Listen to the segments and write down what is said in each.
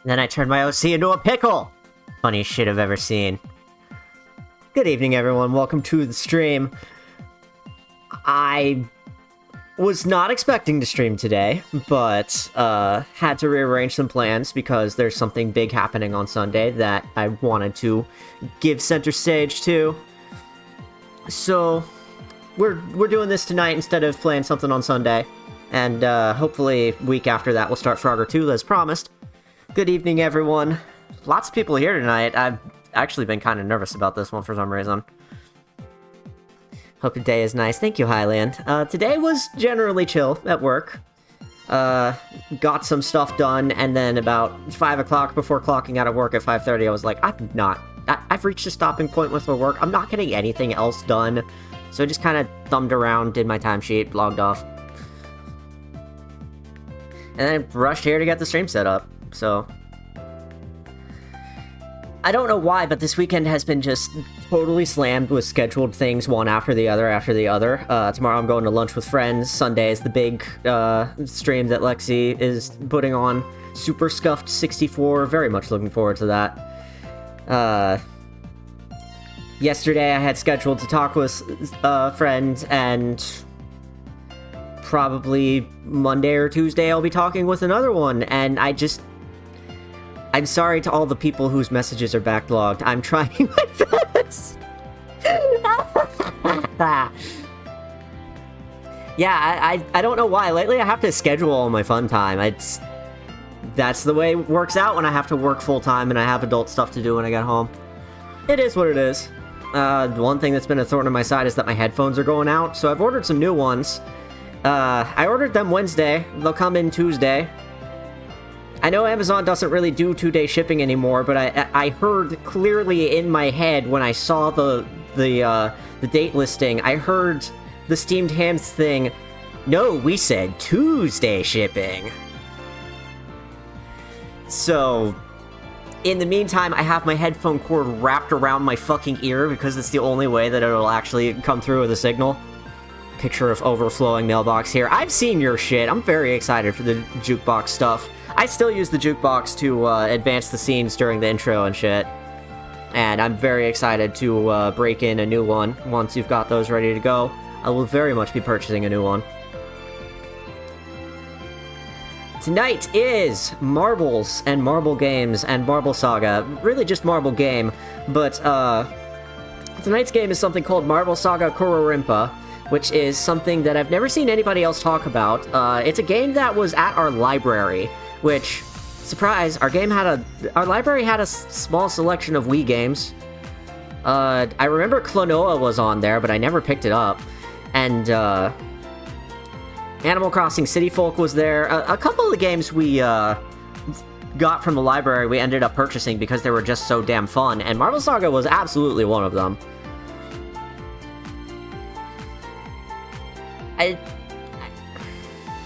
And then I turned my OC into a pickle! Funniest shit I've ever seen. Good evening, everyone. Welcome to the stream. I was not expecting to stream today, but had to rearrange some plans because there's something big happening on Sunday that I wanted to give center stage to. So we're doing this tonight instead of playing something on Sunday, and hopefully week after that we'll start Frogger 2 as promised. Good evening, everyone. Lots of people here tonight. I've actually been kind of nervous about this one for some reason. Hope your day is nice. Thank you, Highland. Today was generally chill at work. Got some stuff done, and then about 5 o'clock before clocking out of work at 5:30, I was like, I've reached a stopping point with my work. I'm not getting anything else done. So I just kind of thumbed around, did my timesheet, logged off. And then I rushed here to get the stream set up, so... I don't know why, but this weekend has been just totally slammed with scheduled things one after the other. Tomorrow I'm going to lunch with friends. Sunday is the big stream that Lexi is putting on. Super Scuffed 64, very much looking forward to that. Yesterday I had scheduled to talk with a friend, and probably Monday or Tuesday I'll be talking with another one, and I'm sorry to all the people whose messages are backlogged. I'm trying my best. Yeah, I don't know why. Lately I have to schedule all my fun time. That's the way it works out when I have to work full-time and I have adult stuff to do when I get home. It is what it is. One thing that's been a thorn in my side is that my headphones are going out, so I've ordered some new ones. I ordered them Wednesday. They'll come in Tuesday. I know Amazon doesn't really do 2-day shipping anymore, but I heard clearly in my head when I saw the date listing, I heard the steamed hams thing. No, we said Tuesday shipping. So, in the meantime, I have my headphone cord wrapped around my fucking ear because it's the only way that it'll actually come through with a signal. Picture of overflowing mailbox here. I've seen your shit. I'm very excited for the jukebox stuff. I still use the jukebox to advance the scenes during the intro and shit. And I'm very excited to break in a new one once you've got those ready to go. I will very much be purchasing a new one. Tonight is Marbles and Marble Games and Marble Saga. Really just Marble Game, but tonight's game is something called Marble Saga Kororimpa, which is something that I've never seen anybody else talk about. It's a game that was at our library, which, surprise, our library had a small selection of Wii games. I remember Klonoa was on there, but I never picked it up. And, Animal Crossing City Folk was there. A couple of the games we, got from the library we ended up purchasing because they were just so damn fun, and Marble Saga was absolutely one of them.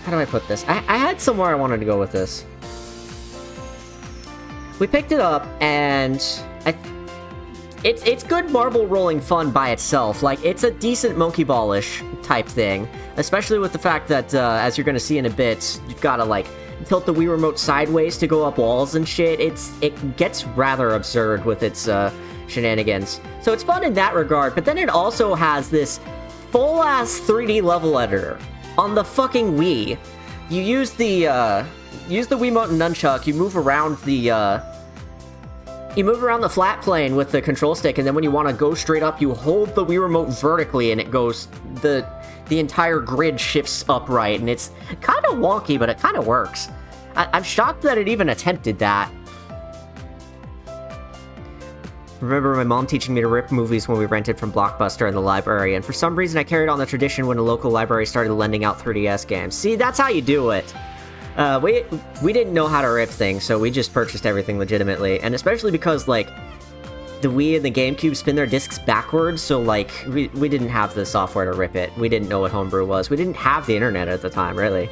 How do I put this? I had somewhere I wanted to go with this. We picked it up, and it's good marble rolling fun by itself. Like, it's a decent monkey ball-ish type thing, especially with the fact that, as you're gonna see in a bit, you've gotta, like, tilt the Wii Remote sideways to go up walls and shit. It gets rather absurd with its shenanigans. So it's fun in that regard, but then it also has this full-ass 3D level editor on the fucking Wii. You use the Wiimote and nunchuck, you move around the flat plane with the control stick, and then when you want to go straight up, you hold the Wii Remote vertically, and it goes, the entire grid shifts upright, and it's kind of wonky, but it kind of works. I'm shocked that it even attempted that. Remember my mom teaching me to rip movies when we rented from Blockbuster in the library, and for some reason I carried on the tradition when a local library started lending out 3DS games. See, that's how you do it. We didn't know how to rip things, so we just purchased everything legitimately, and especially because, like, the Wii and the GameCube spin their discs backwards, so, like, we didn't have the software to rip it. We didn't know what homebrew was. We didn't have the internet at the time, really.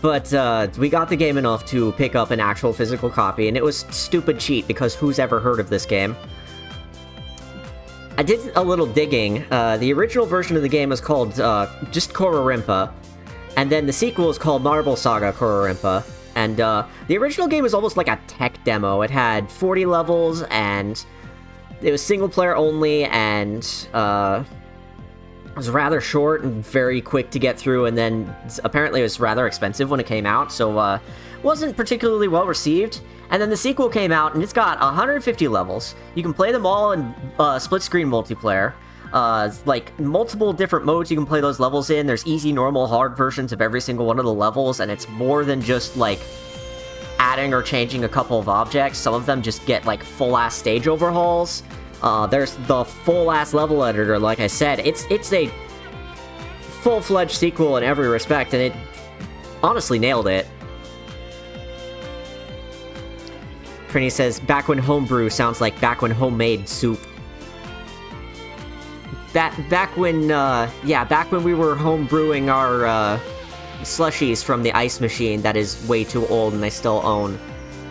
But, we got the game enough to pick up an actual physical copy, and it was stupid cheap, because who's ever heard of this game? I did a little digging. The original version of the game is called, just Kororimpa, and then the sequel is called Marble Saga Kororimpa, And the original game was almost like a tech demo. It had 40 levels, and it was single player only, and it was rather short and very quick to get through, and then apparently it was rather expensive when it came out, so wasn't particularly well received. And then the sequel came out, and it's got 150 levels. You can play them all in split-screen multiplayer. Like, multiple different modes you can play those levels in. There's easy, normal, hard versions of every single one of the levels, and it's more than just, like, adding or changing a couple of objects. Some of them just get, like, full-ass stage overhauls. There's the full-ass level editor, like I said. It's a full-fledged sequel in every respect, and it honestly nailed it. Trini says, back when homebrew sounds like back when homemade soup. Back when we were homebrewing our, slushies from the ice machine that is way too old and I still own,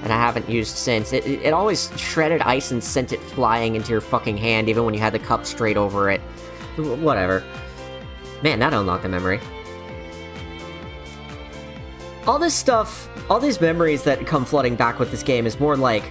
and I haven't used since. It always shredded ice and sent it flying into your fucking hand, even when you had the cup straight over it. Whatever. Man, that unlocked a memory. All this stuff, all these memories that come flooding back with this game is more like,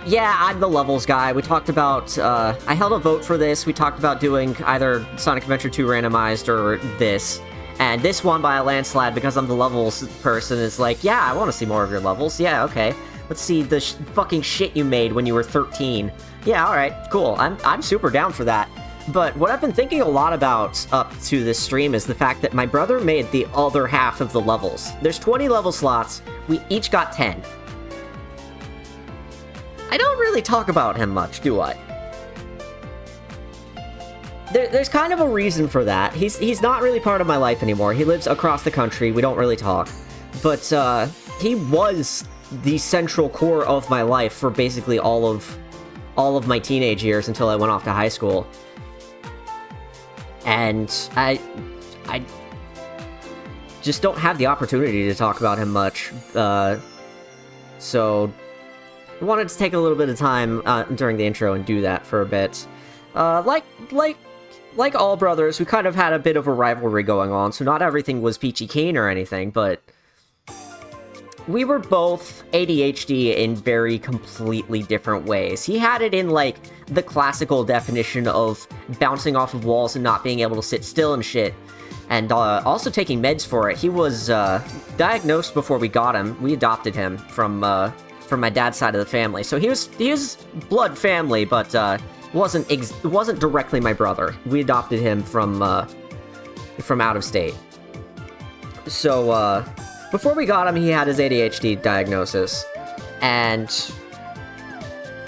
yeah, I'm the levels guy. We talked about, I held a vote for this. We talked about doing either Sonic Adventure 2 randomized or this. And this won by a landslide because I'm the levels person. Is like, yeah, I want to see more of your levels. Yeah, okay. Let's see the fucking shit you made when you were 13. Yeah, alright, cool. I'm super down for that. But what I've been thinking a lot about up to this stream is the fact that my brother made the other half of the levels. There's 20 level slots. We each got 10. I don't really talk about him much, do I? There's kind of a reason for that. He's not really part of my life anymore. He lives across the country. We don't really talk. But he was the central core of my life for basically all of my teenage years until I went off to high school. And I just don't have the opportunity to talk about him much. So I wanted to take a little bit of time during the intro and do that for a bit. Like all brothers, we kind of had a bit of a rivalry going on, so not everything was peachy keen or anything, but we were both ADHD in very completely different ways. He had it in, like, the classical definition of bouncing off of walls and not being able to sit still and shit, and also taking meds for it. He was diagnosed before we got him. We adopted him from my dad's side of the family, so he was blood family, but wasn't directly my brother. We adopted him from out of state. So before we got him, he had his ADHD diagnosis, and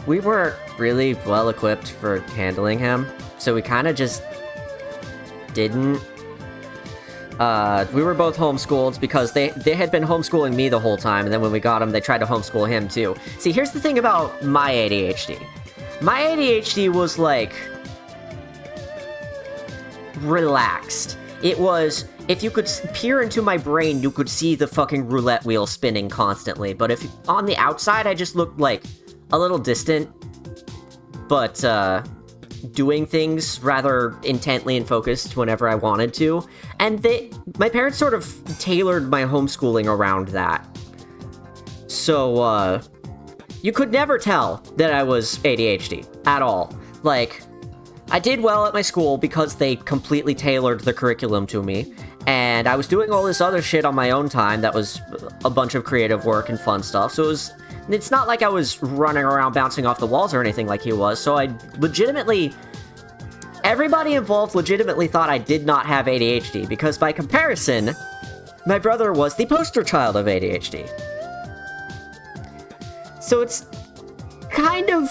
we weren't really well equipped for handling him, so we kind of just didn't. We were both homeschooled because they had been homeschooling me the whole time, and then when we got him, they tried to homeschool him too. See, here's the thing about my ADHD. My ADHD was, like, relaxed. It was, if you could peer into my brain, you could see the fucking roulette wheel spinning constantly. But if on the outside, I just looked, like, a little distant, but, doing things rather intently and focused whenever I wanted to. And my parents sort of tailored my homeschooling around that. So, you could never tell that I was ADHD at all. Like, I did well at my school because they completely tailored the curriculum to me, and I was doing all this other shit on my own time that was a bunch of creative work and fun stuff, so it's not like I was running around bouncing off the walls or anything like he was, so everybody involved legitimately thought I did not have ADHD, because by comparison, my brother was the poster child of ADHD. So it's kind of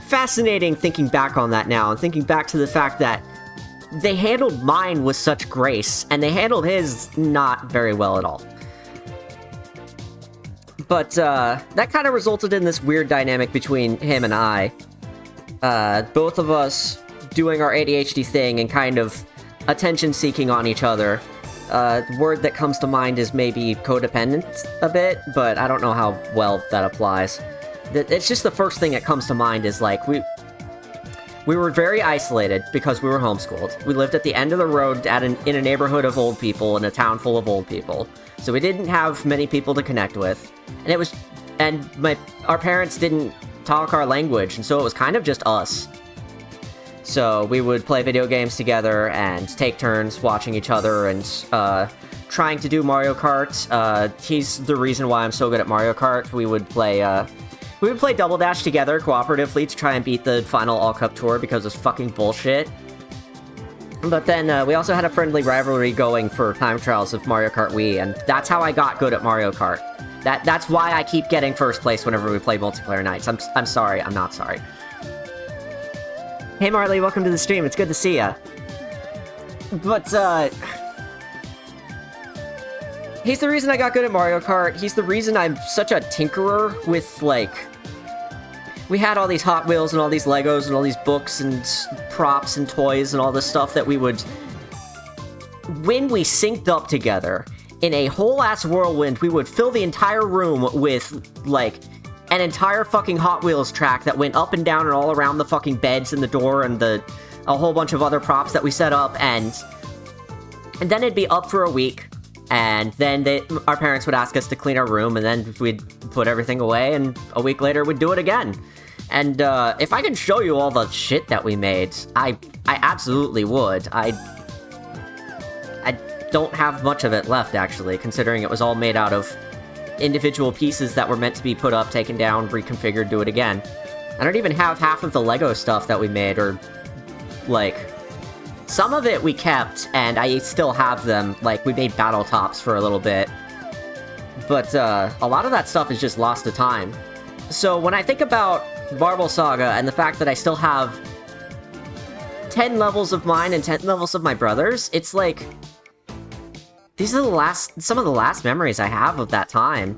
fascinating thinking back on that now, and thinking back to the fact that they handled mine with such grace, and they handled his not very well at all. But, that kind of resulted in this weird dynamic between him and I. Both of us doing our ADHD thing and kind of attention-seeking on each other. The word that comes to mind is maybe codependent a bit, but I don't know how well that applies. It's just the first thing that comes to mind is, like, we We were very isolated because we were homeschooled. We lived at the end of the road in a neighborhood of old people in a town full of old people. So we didn't have many people to connect with. And our parents didn't talk our language, and so it was kind of just us. So we would play video games together and take turns watching each other and trying to do Mario Kart. He's the reason why I'm so good at Mario Kart. We would play Double Dash together cooperatively to try and beat the final All-Cup tour because it's fucking bullshit. But then we also had a friendly rivalry going for time trials of Mario Kart Wii, and that's how I got good at Mario Kart. That's why I keep getting first place whenever we play multiplayer nights. I'm sorry, I'm not sorry. Hey Marley, welcome to the stream, it's good to see ya. But, he's the reason I got good at Mario Kart. He's the reason I'm such a tinkerer with, like... We had all these Hot Wheels and all these Legos and all these books and props and toys and all this stuff that we would... When we synced up together, in a whole-ass whirlwind, we would fill the entire room with, like, an entire fucking Hot Wheels track that went up and down and all around the fucking beds and the door and a whole bunch of other props that we set up, and then it'd be up for a week. And then our parents would ask us to clean our room, and then we'd put everything away, and a week later we'd do it again. And if I could show you all the shit that we made, I absolutely would. I don't have much of it left, actually, considering it was all made out of individual pieces that were meant to be put up, taken down, reconfigured, do it again. I don't even have half of the Lego stuff that we made, or, like... Some of it we kept, and I still have them. Like, we made battle tops for a little bit. But, a lot of that stuff is just lost to time. So, when I think about Marble Saga, and the fact that I still have 10 levels of mine and 10 levels of my brother's, it's like... These are some of the last memories I have of that time.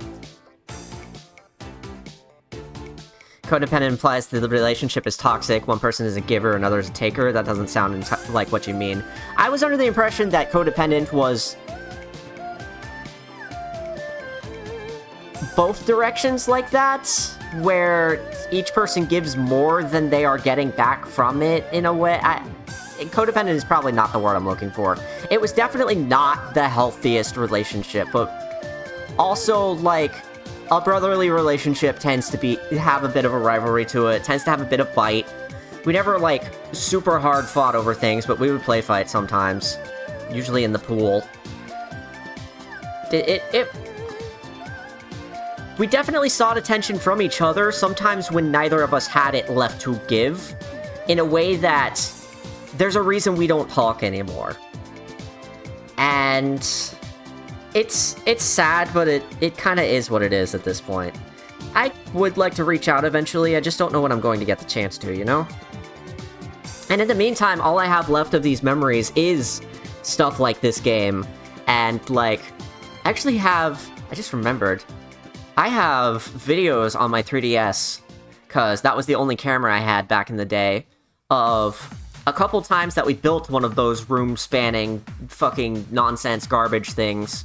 Codependent implies that the relationship is toxic. One person is a giver, another is a taker. That doesn't sound like what you mean. I was under the impression that codependent was both directions like that, where each person gives more than they are getting back from it, in a way. Codependent is probably not the word I'm looking for. It was definitely not the healthiest relationship, but also, like... A brotherly relationship tends to have a bit of a rivalry to it, tends to have a bit of bite. We never, like, super hard fought over things, but we would play fight sometimes. Usually in the pool. We definitely sought attention from each other, sometimes when neither of us had it left to give, in a way that there's a reason we don't talk anymore. And... It's sad, but it kind of is what it is at this point. I would like to reach out eventually, I just don't know when I'm going to get the chance to, you know? And in the meantime, all I have left of these memories is stuff like this game, and, like, I just remembered, I have videos on my 3DS, because that was the only camera I had back in the day, of a couple times that we built one of those room-spanning fucking nonsense garbage things.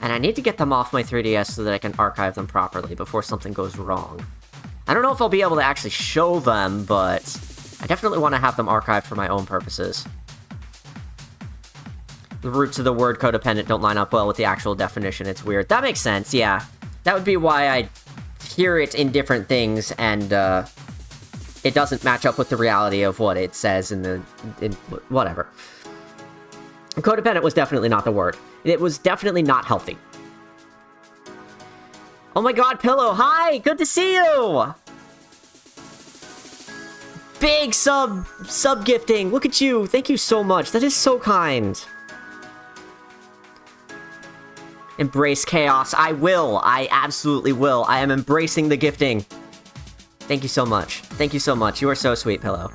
And I need to get them off my 3DS so that I can archive them properly before something goes wrong. I don't know if I'll be able to actually show them, but I definitely want to have them archived for my own purposes. The roots of the word codependent don't line up well with the actual definition, it's weird. That makes sense, yeah. That would be why I hear it in different things, and it doesn't match up with the reality of what it says in whatever. Codependent was definitely not the word. It was definitely not healthy. Oh my god, Pillow, hi! Good to see you! Big sub-gifting! Look at you! Thank you so much, that is so kind! Embrace chaos. I will. I absolutely will. I am embracing the gifting. Thank you so much. Thank you so much. You are so sweet, Pillow.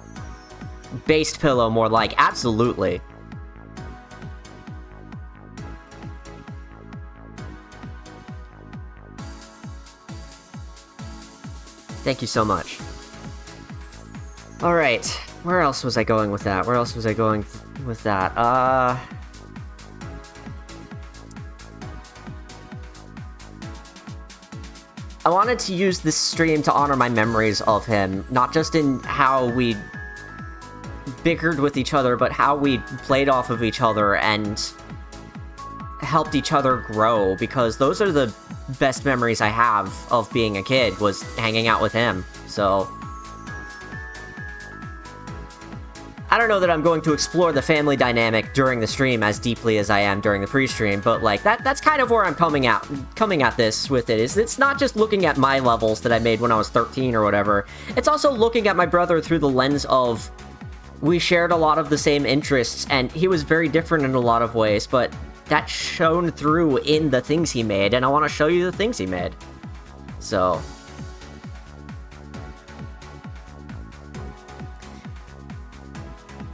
Based Pillow, more like. Absolutely. Thank you so much. Alright, where else was I going with that? Where else was I going with that? I wanted to use this stream to honor my memories of him, not just in how we bickered with each other, but how we played off of each other and helped each other grow, because those are the best memories I have of being a kid, was hanging out with him. So I don't know that I'm going to explore the family dynamic during the stream as deeply as I am during the pre-stream, but like that's kind of where I'm coming at this with it. Is it's not just looking at my levels that I made when I was 13 or whatever. It's also looking at my brother through the lens of we shared a lot of the same interests, and he was very different in a lot of ways, but that shone through in the things he made, and I want to show you the things he made. So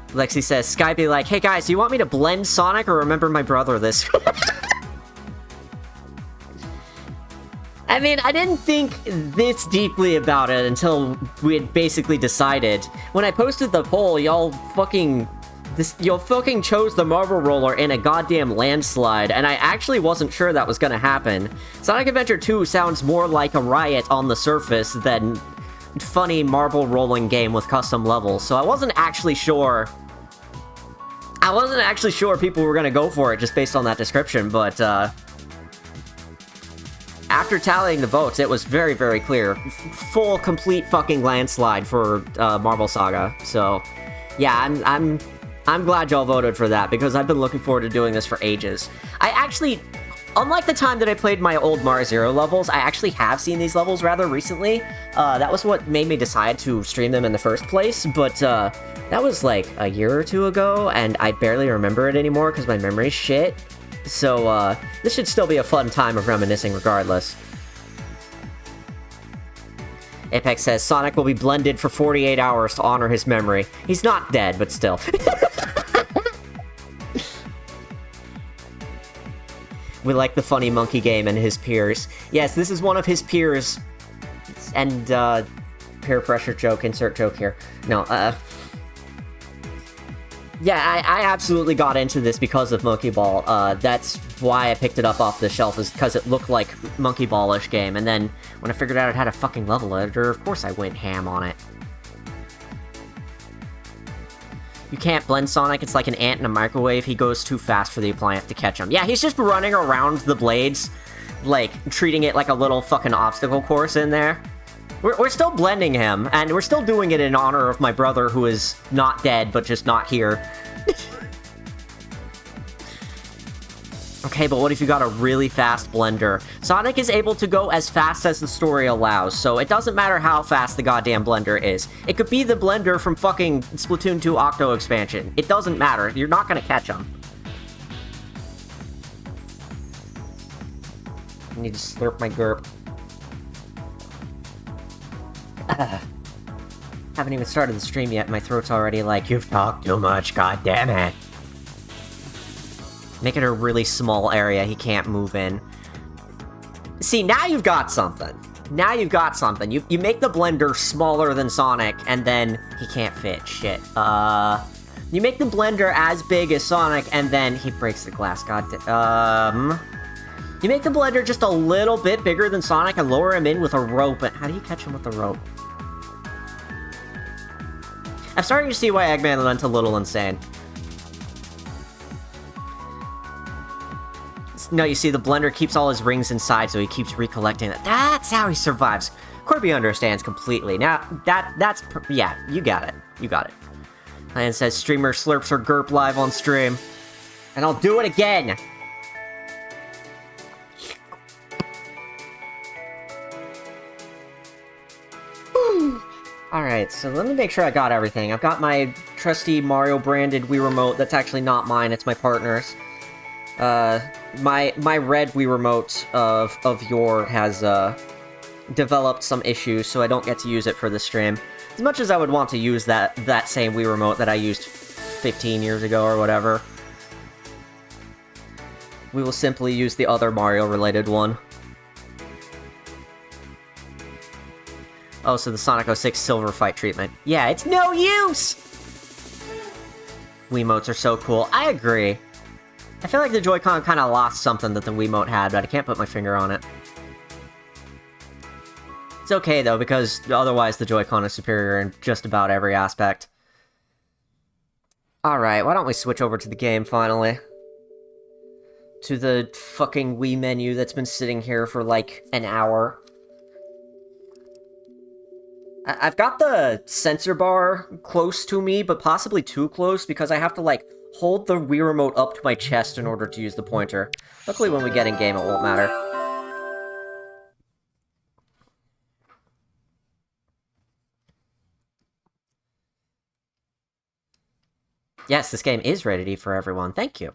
Lexi says, Sky be like, hey guys, do you want me to blend Sonic or remember my brother this? I mean, I didn't think this deeply about it until we had basically decided. When I posted the poll, y'all fucking chose the marble roller in a goddamn landslide, and I actually wasn't sure that was gonna happen. Sonic Adventure 2 sounds more like a riot on the surface than funny marble rolling game with custom levels, so I wasn't actually sure people were gonna go for it just based on that description, but after tallying the votes, it was very, very clear. Full, complete fucking landslide for Marble Saga. So, yeah, I'm glad y'all voted for that, because I've been looking forward to doing this for ages. I actually, unlike the time that I played my old Mar Zero levels, I actually have seen these levels rather recently. That was what made me decide to stream them in the first place, but that was like a year or two ago, and I barely remember it anymore because my memory's shit. So, this should still be a fun time of reminiscing regardless. Apex says, Sonic will be blended for 48 hours to honor his memory. He's not dead, but still. We like the funny monkey game and his peers. Yes, this is one of his peers. And, peer pressure joke, insert joke here. No, yeah, I absolutely got into this because of Monkey Ball. That's why I picked it up off the shelf, is because it looked like Monkey Ball-ish game, and then when I figured out it had a fucking level editor, of course I went ham on it. You can't blend Sonic, it's like an ant in a microwave, he goes too fast for the appliance to catch him. Yeah, he's just running around the blades, like, treating it like a little fucking obstacle course in there. We're still blending him, and we're still doing it in honor of my brother, who is not dead, but just not here. Okay, but what if you got a really fast blender? Sonic is able to go as fast as the story allows, so it doesn't matter how fast the goddamn blender is. It could be the blender from fucking Splatoon 2 Octo expansion. It doesn't matter. You're not gonna catch him. I need to slurp my gurp. Haven't even started the stream yet, my throat's already like, you've talked too much, god damn it. Make it a really small area he can't move in. See, now you've got something. Now you've got something. You make the blender smaller than Sonic, and then he can't fit. Shit. You make the blender as big as Sonic, and then he breaks the glass. God You make the blender just a little bit bigger than Sonic and lower him in with a rope. And how do you catch him with the rope? I'm starting to see why Eggman went a little insane. No, you see, the blender keeps all his rings inside, so he keeps recollecting it. That's how he survives. Corby understands completely. Now, that's... Yeah, you got it. You got it. And says, streamer slurps her GURP live on stream. And I'll do it again! Alright, so let me make sure I got everything. I've got my trusty Mario-branded Wii Remote. That's actually not mine, it's my partner's. My red Wii Remote of yore has, developed some issues, so I don't get to use it for the stream. As much as I would want to use that same Wii Remote that I used 15 years ago or whatever. We will simply use the other Mario-related one. Oh, so the Sonic 06 Silver Fight treatment. Yeah, it's no use! Wiimotes are so cool. I agree. I feel like the Joy-Con kind of lost something that the Wiimote had, but I can't put my finger on it. It's okay, though, because otherwise the Joy-Con is superior in just about every aspect. Alright, why don't we switch over to the game, finally? To the fucking Wii menu that's been sitting here for, like, an hour. I've got the sensor bar close to me, but possibly too close, because I have to, like, hold the Wii remote up to my chest in order to use the pointer. Luckily, when we get in-game, it won't matter. Yes, this game is rated for everyone. Thank you.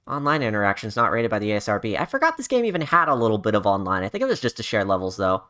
Online interactions not rated by the ASRB. I forgot this game even had a little bit of online. I think it was just to share levels, though.